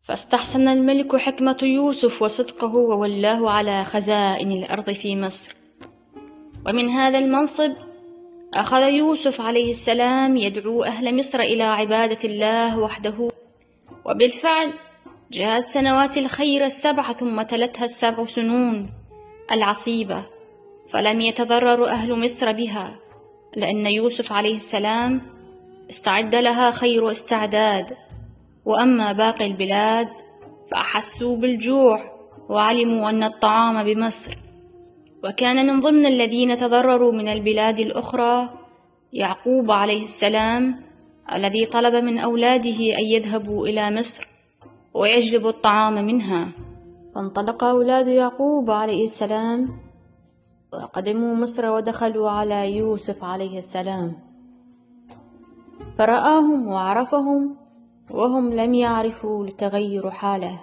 فاستحسن الملك حكمة يوسف وصدقه وولاه على خزائن الأرض في مصر. ومن هذا المنصب أخذ يوسف عليه السلام يدعو أهل مصر إلى عبادة الله وحده. وبالفعل جاءت سنوات الخير السبع ثم تلتها السبع سنون العصيبة، فلم يتضرر أهل مصر بها، لأن يوسف عليه السلام استعد لها خير استعداد. وأما باقي البلاد فأحسوا بالجوع وعلموا أن الطعام بمصر. وكان من ضمن الذين تضرروا من البلاد الأخرى يعقوب عليه السلام، الذي طلب من أولاده أن يذهبوا إلى مصر ويجلبوا الطعام منها. فانطلق أولاد يعقوب عليه السلام وقدموا مصر ودخلوا على يوسف عليه السلام، فرآهم وعرفهم وهم لم يعرفوا لتغير حاله،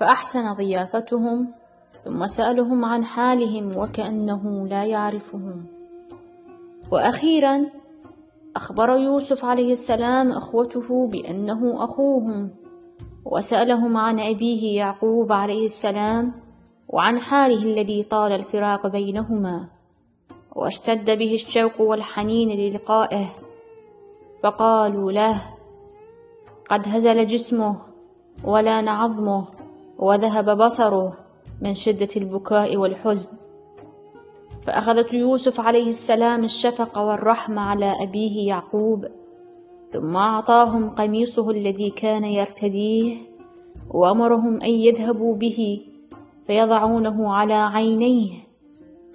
فأحسن ضيافتهم ثم سألهم عن حالهم وكأنه لا يعرفهم. وأخيرا أخبر يوسف عليه السلام أخوته بأنه أخوهم، وسألهم عن أبيه يعقوب عليه السلام وعن حاله الذي طال الفراق بينهما، واشتد به الشوق والحنين للقائه. فقالوا له: قد هزل جسمه ولان عظمه وذهب بصره من شدة البكاء والحزن. فأخذت يوسف عليه السلام الشفقة والرحمة على أبيه يعقوب، ثم أعطاهم قميصه الذي كان يرتديه، وأمرهم أن يذهبوا به فيضعونه على عينيه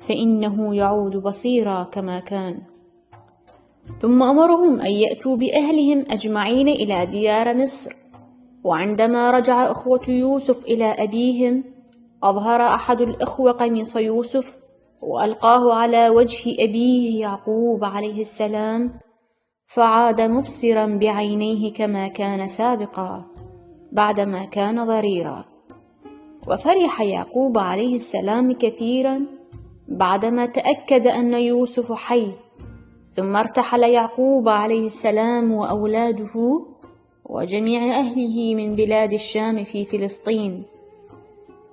فإنه يعود بصيرا كما كان. ثم أمرهم أن يأتوا بأهلهم أجمعين إلى ديار مصر. وعندما رجع أخوة يوسف إلى أبيهم أظهر أحد الإخوة قميص يوسف وألقاه على وجه أبيه يعقوب عليه السلام، فعاد مبصرا بعينيه كما كان سابقا بعدما كان ضريرا. وفرح يعقوب عليه السلام كثيرا بعدما تأكد أن يوسف حي. ثم ارتحل يعقوب عليه السلام وأولاده وجميع أهله من بلاد الشام في فلسطين،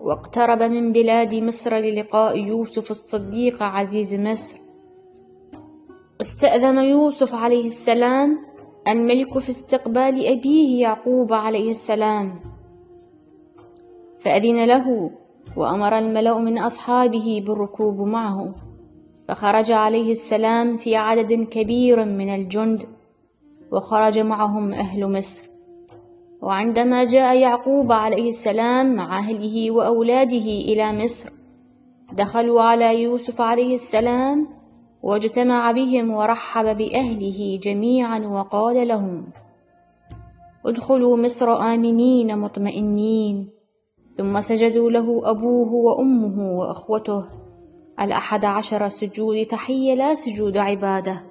واقترب من بلاد مصر للقاء يوسف الصديق عزيز مصر. استأذن يوسف عليه السلام الملك في استقبال أبيه يعقوب عليه السلام، فأذن له وأمر الملأ من أصحابه بالركوب معه، فخرج عليه السلام في عدد كبير من الجند، وخرج معهم أهل مصر. وعندما جاء يعقوب عليه السلام مع أهله وأولاده إلى مصر دخلوا على يوسف عليه السلام واجتمع بهم ورحب بأهله جميعا وقال لهم: ادخلوا مصر آمنين مطمئنين. ثم سجدوا له أبوه وأمه وأخوته 11 سجود تحية لا سجود عبادة.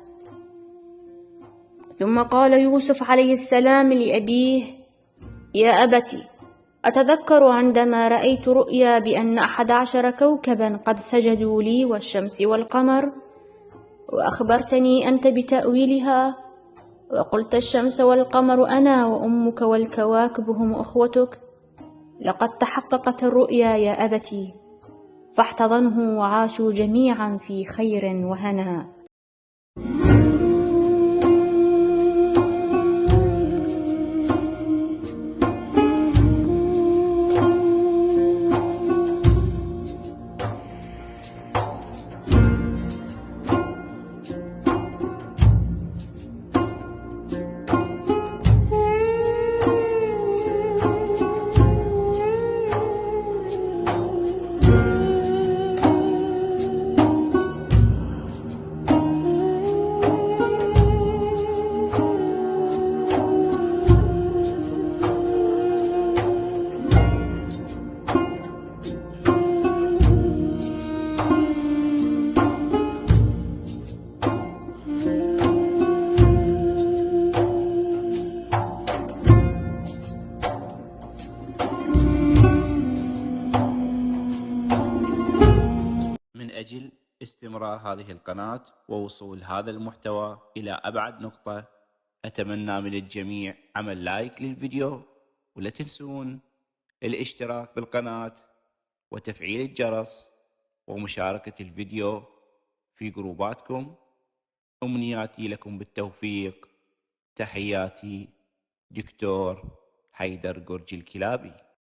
ثم قال يوسف عليه السلام لأبيه: يا أبت، أتذكر عندما رأيت رؤيا بأن 11 كوكبا قد سجدوا لي والشمس والقمر، وأخبرتني أنت بتأويلها، وقلت الشمس والقمر أنا وأمك والكواكب هم أخوتك؟ لقد تحققت الرؤيا يا أبتي. فاحتضنه وعاشوا جميعا في خير وهنا. من أجل استمرار هذه القناة ووصول هذا المحتوى إلى أبعد نقطة، أتمنى من الجميع عمل لايك للفيديو ولا تنسون الاشتراك بالقناة وتفعيل الجرس ومشاركة الفيديو في جروباتكم. أمنياتي لكم بالتوفيق. تحياتي، دكتور حيدر قرجي الكلابي.